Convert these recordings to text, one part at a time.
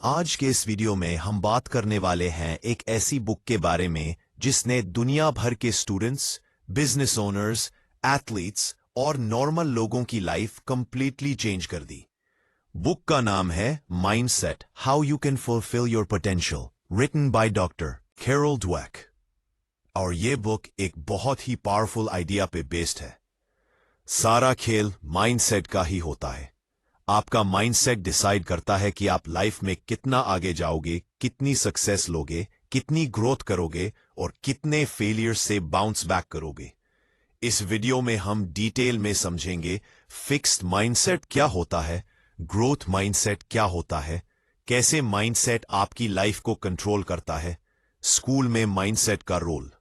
आज के इस वीडियो में हम बात करने वाले हैं एक ऐसी बुक के बारे में जिसने दुनिया भर के स्टूडेंट्स, बिजनेस ओनर्स, एथलीट्स और नॉर्मल लोगों की लाइफ कंप्लीटली चेंज कर दी। बुक का नाम है mindset, how you can fulfil your potential, written by doctor Carol Dweck. और ये बुक एक बहुत ही पावरफुल आइडिया पे बेस्ड है। सारा खेल माइंडसेट का ही होता है। आपका माइंडसेट डिसाइड करता है कि आप लाइफ में कितना आगे जाओगे, कितनी सक्सेस लोगे, कितनी ग्रोथ करोगे और कितने फेलियर से बाउंस बैक करोगे। इस वीडियो में हम डिटेल में समझेंगे फिक्स्ड माइंडसेट क्या होता है, ग्रोथ माइंडसेट क्या होता है, कैसे माइंडसेट आपकी लाइफ को कंट्रोल करता है, स्कूल में माइंडसेट का रोल,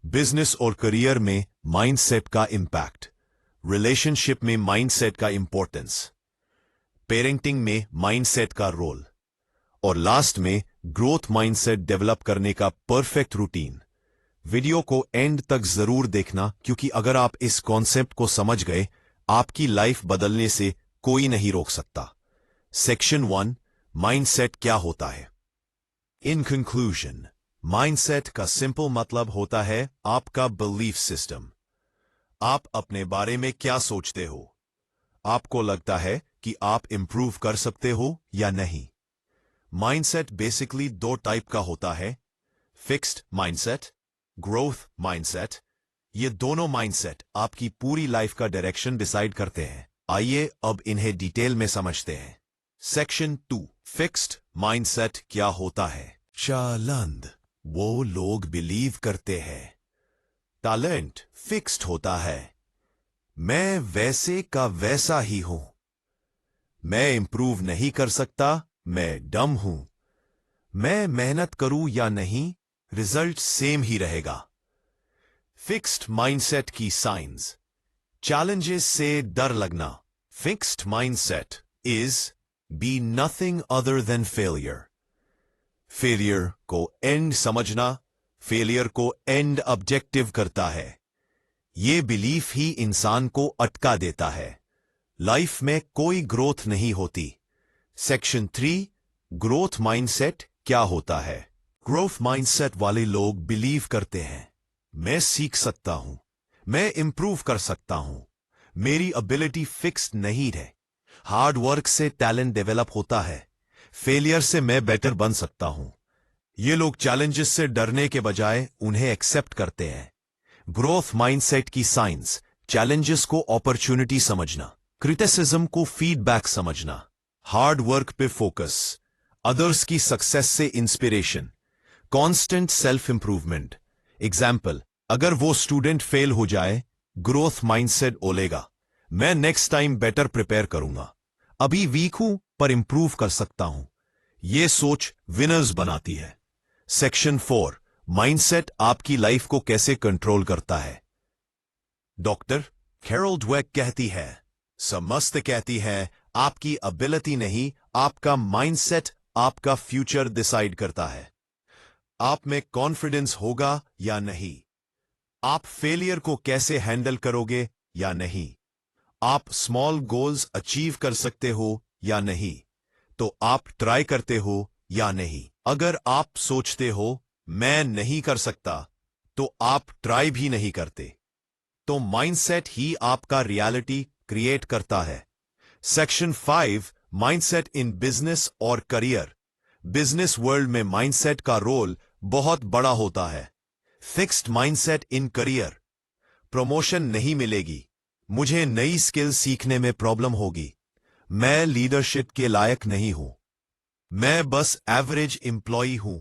बिजनेस और करियर में माइंडसेट का इंपैक्ट, रिलेशनशिप में माइंडसेट का इंपॉर्टेंस, पेरेंटिंग में माइंडसेट का रोल और लास्ट में ग्रोथ माइंडसेट डेवलप करने का परफेक्ट रूटीन। वीडियो को एंड तक जरूर देखना, क्योंकि अगर आप इस कॉन्सेप्ट को समझ गए, आपकी लाइफ बदलने से कोई नहीं रोक सकता। सेक्शन 1, माइंडसेट क्या होता है। इन कंक्लूजन, माइंडसेट का सिंपल मतलब होता है आपका बिलीफ सिस्टम। आप अपने बारे में क्या सोचते हो। आपको लगता है कि आप इंप्रूव कर सकते हो या नहीं। माइंडसेट बेसिकली दो टाइप का होता है, फिक्स्ड माइंडसेट, ग्रोथ माइंडसेट। ये दोनों माइंडसेट आपकी पूरी लाइफ का डायरेक्शन डिसाइड करते हैं। आइए अब इन्हें डिटेल में समझते हैं। सेक्शन 2, फिक्स्ड माइंडसेट क्या होता है। चालंद, वो लोग बिलीव करते हैं टैलेंट फिक्स्ड होता है। मैं वैसे का वैसा ही हूं। मैं इंप्रूव नहीं कर सकता, मैं डम हूं। मैं मेहनत करूं या नहीं, रिजल्ट सेम ही रहेगा। फिक्स्ड माइंडसेट की साइंस। चैलेंजेस से डर लगना। Fixed mindset is be nothing other than failure. Failure को एंड समझना, फेलियर को एंड ऑब्जेक्टिव करता है। ये बिलीफ ही इंसान को अटका देता है। लाइफ में कोई ग्रोथ नहीं होती। सेक्शन 3, ग्रोथ माइंडसेट क्या होता है। ग्रोथ माइंडसेट वाले लोग बिलीव करते हैं मैं सीख सकता हूं, मैं इंप्रूव कर सकता हूं, मेरी एबिलिटी फिक्स्ड नहीं है। हार्ड वर्क से टैलेंट डेवलप होता है, फेलियर से मैं बेटर बन सकता हूं। ये लोग चैलेंजेस से डरने के बजाय उन्हें एक्सेप्ट करते हैं। ग्रोथ माइंडसेट की साइंस, चैलेंजेस को अपॉर्चुनिटी समझना, क्रिटिसिज्म को फीडबैक समझना, हार्ड वर्क पे फोकस, अदर्स की सक्सेस से inspiration, constant self improvement. Example, अगर वो स्टूडेंट फेल हो जाए, ग्रोथ माइंडसेट बोलेगा मैं नेक्स्ट टाइम बेटर प्रिपेयर करूंगा। अभी वीक हूं पर इंप्रूव कर सकता हूं। ये सोच विनर्स बनाती है। सेक्शन 4, माइंडसेट आपकी लाइफ को कैसे कंट्रोल करता है। डॉक्टर कैरल डवेक कहती है, समस्त कहती है, आपकी एबिलिटी नहीं, आपका माइंडसेट आपका फ्यूचर डिसाइड करता है। आप में कॉन्फिडेंस होगा या नहीं, आप फेलियर को कैसे हैंडल करोगे या नहीं, आप स्मॉल गोल्स अचीव कर सकते हो या नहीं, तो आप ट्राई करते हो या नहीं। अगर आप सोचते हो मैं नहीं कर सकता, तो आप ट्राई भी नहीं करते। तो माइंडसेट ही आपका रियलिटी क्रिएट करता है। सेक्शन 5, माइंडसेट इन बिजनेस और करियर। बिजनेस वर्ल्ड में माइंडसेट का रोल बहुत बड़ा होता है। Fixed mindset in career, promotion नहीं मिलेगी, मुझे नई स्किल सीखने में प्रॉब्लम होगी, मैं लीडरशिप के लायक नहीं हूं, मैं बस एवरेज एम्प्लॉई हूं।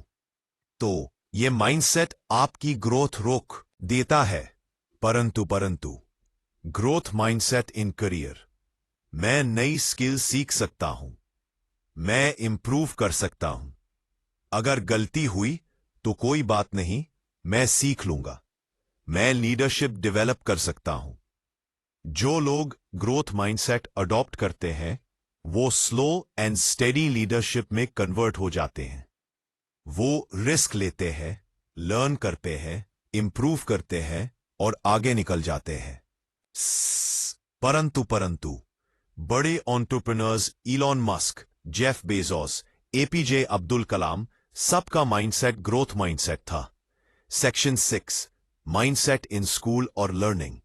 तो यह माइंडसेट आपकी ग्रोथ रोक देता है। परंतु ग्रोथ माइंडसेट इन करियर, मैं नई स्किल सीख सकता हूं, मैं इंप्रूव कर सकता हूं, अगर गलती हुई तो कोई बात नहीं, मैं सीख लूंगा, मैं लीडरशिप डेवलप कर सकता हूं। जो लोग ग्रोथ माइंडसेट अडॉप्ट करते हैं, वो स्लो एंड स्टेडी लीडरशिप में कन्वर्ट हो जाते हैं। वो रिस्क लेते हैं, लर्न करते हैं, इंप्रूव करते हैं और आगे निकल जाते हैं। परंतु बड़े entrepreneurs Elon Musk, Jeff Bezos, APJ Abdul Kalam, सबका माइंडसेट ग्रोथ माइंडसेट था। सेक्शन 6, माइंडसेट इन स्कूल और लर्निंग।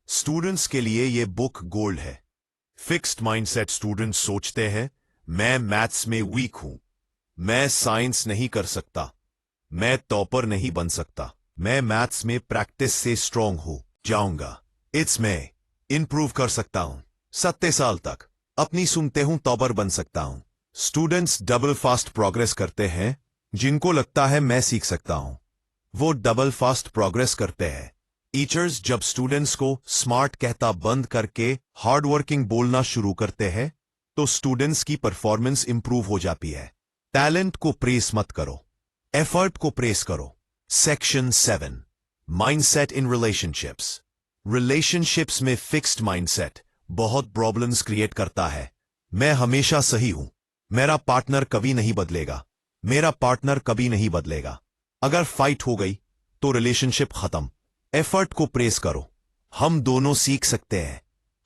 स्टूडेंट्स के लिए यह बुक गोल्ड है। फिक्स्ड माइंडसेट स्टूडेंट्स सोचते हैं, मैं मैथ्स में वीक हूं, मैं साइंस नहीं कर सकता, मैं टॉपर नहीं बन सकता, मैं मैथ्स में प्रैक्टिस से स्ट्रांग हो जाऊंगा, इट्स मैं इंप्रूव कर सकता हूं, 7 साल तक अपनी सुनते हूं टॉपर बन सकता हूं। स्टूडेंट्स डबल फास्ट प्रोग्रेस करते हैं, जिनको लगता है मैं सीख सकता हूं, वो डबल फास्ट प्रोग्रेस करते हैं। टीचर्स जब स्टूडेंट्स को स्मार्ट कहता बंद करके हार्ड वर्किंग बोलना शुरू करते हैं, तो स्टूडेंट्स की परफॉर्मेंस इंप्रूव हो जाती है। टैलेंट को प्रेस मत करो, एफर्ट को प्रेस करो। Section 7, mindset in relationships. Relationships में फिक्स्ड माइंडसेट बहुत प्रॉब्लम्स क्रिएट करता है। मैं हमेशा सही हूं, मेरा पार्टनर कभी नहीं बदलेगा, मेरा पार्टनर कभी नहीं बदलेगा। अगर फाइट हो गई तो रिलेशनशिप खत्म। एफर्ट को प्रेस करो, हम दोनों सीख सकते हैं,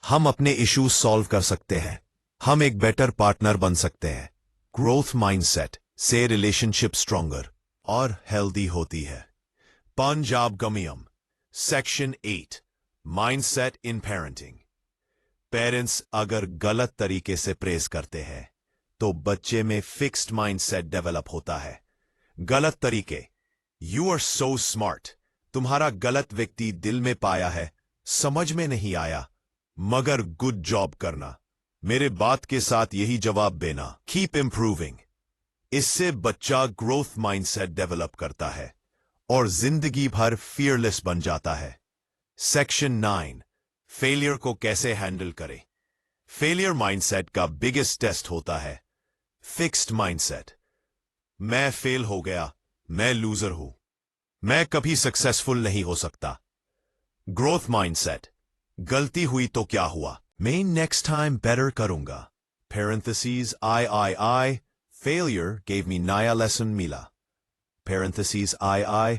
हम अपने इश्यूज सॉल्व कर सकते हैं, हम एक बेटर पार्टनर बन सकते हैं। ग्रोथ माइंडसेट से रिलेशनशिप स्ट्रॉन्गर और हेल्दी होती है। पंजाब गमियम। Section 8, mindset in parenting. Parents अगर गलत तरीके से प्रेस करते हैं तो बच्चे में फिक्स्ड माइंडसेट डेवलप होता है। गलत तरीके, यू आर सो स्मार्ट, तुम्हारा गलत व्यक्ति दिल में पाया है, समझ में नहीं आया, मगर गुड जॉब करना, मेरे बात के साथ यही जवाब देना, कीप इंप्रूविंग। इससे बच्चा ग्रोथ माइंडसेट डेवलप करता है और जिंदगी भर फियरलेस बन जाता है। सेक्शन 9, फेलियर को कैसे हैंडल करें। फेलियर माइंडसेट का बिगेस्ट टेस्ट होता है फिक्स्ड माइंडसेट। मैं फेल हो गया, मैं लूजर हूं, मैं कभी सक्सेसफुल नहीं हो सकता। ग्रोथ माइंडसेट, गलती हुई तो क्या हुआ, मैं नेक्स्ट टाइम बेटर करूंगा। पेरेंथेसिस आई, फेलियर गेव मी नया लेसन मिला। पेरेंथेसिस आई,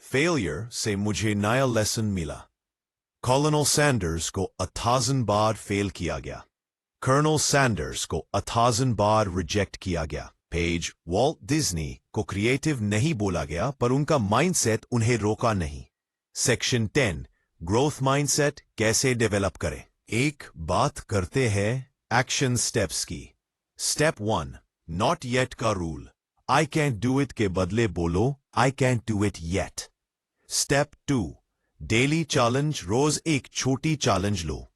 फेलियर से मुझे नया लेसन मिला। कर्नल सैंडर्स को 1000 बार फेल किया गया, कर्नल सैंडर्स को 1000 बार रिजेक्ट किया गया। पेज वॉल्ट डिज्नी को क्रिएटिव नहीं बोला गया, पर उनका माइंडसेट उन्हें रोका नहीं। सेक्शन 10, ग्रोथ माइंडसेट कैसे डेवलप करें। एक बात करते हैं एक्शन स्टेप्स की। स्टेप 1, नॉट येट का rule. I can't do it के बदले बोलो I can't do it yet. Step 2, daily challenge, रोज एक छोटी चैलेंज लो,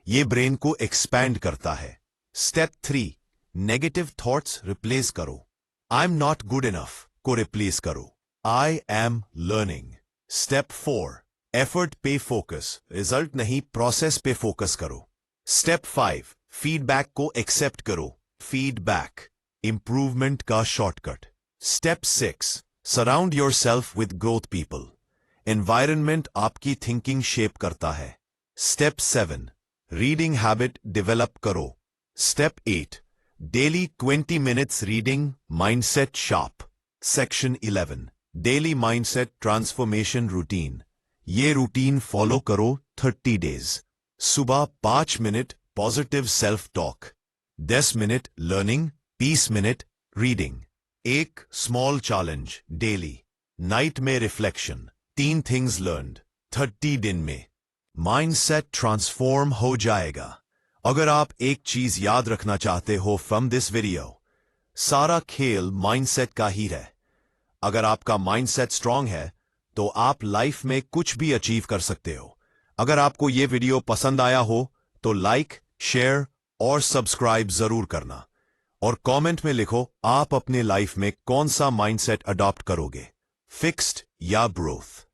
ये ब्रेन को एक्सपैंड करता है। स्टेप 3, नेगेटिव थॉट्स रिप्लेस करो। I am not good enough को रिप्लेस करो, I am learning. Step 4, effort पे फोकस, रिजल्ट नहीं प्रोसेस पे फोकस करो। स्टेप 5, फीडबैक को एक्सेप्ट करो, फीडबैक इंप्रूवमेंट का shortcut. Step 6, surround your self with growth people, environment आपकी थिंकिंग शेप करता है। स्टेप 7, रीडिंग हैबिट डेवलप करो। Step 8, daily 20 minutes reading, mindset sharp. Section 11, daily mindset transformation routine. ये routine follow करो 30 days. सुबह 5 minute positive self talk, 10 minute learning, 20 minute reading. एक small challenge daily. Night में reflection, 3 things learned, 30 दिन में mindset transform हो जाएगा। अगर आप एक चीज याद रखना चाहते हो फ्रॉम दिस वीडियो, सारा खेल माइंडसेट का ही है। अगर आपका माइंडसेट स्ट्रांग है तो आप लाइफ में कुछ भी अचीव कर सकते हो। अगर आपको यह वीडियो पसंद आया हो तो लाइक, शेयर और सब्सक्राइब जरूर करना, और कमेंट में लिखो आप अपने लाइफ में कौन सा माइंडसेट अडॉप्ट करोगे, फिक्स्ड या ग्रोथ।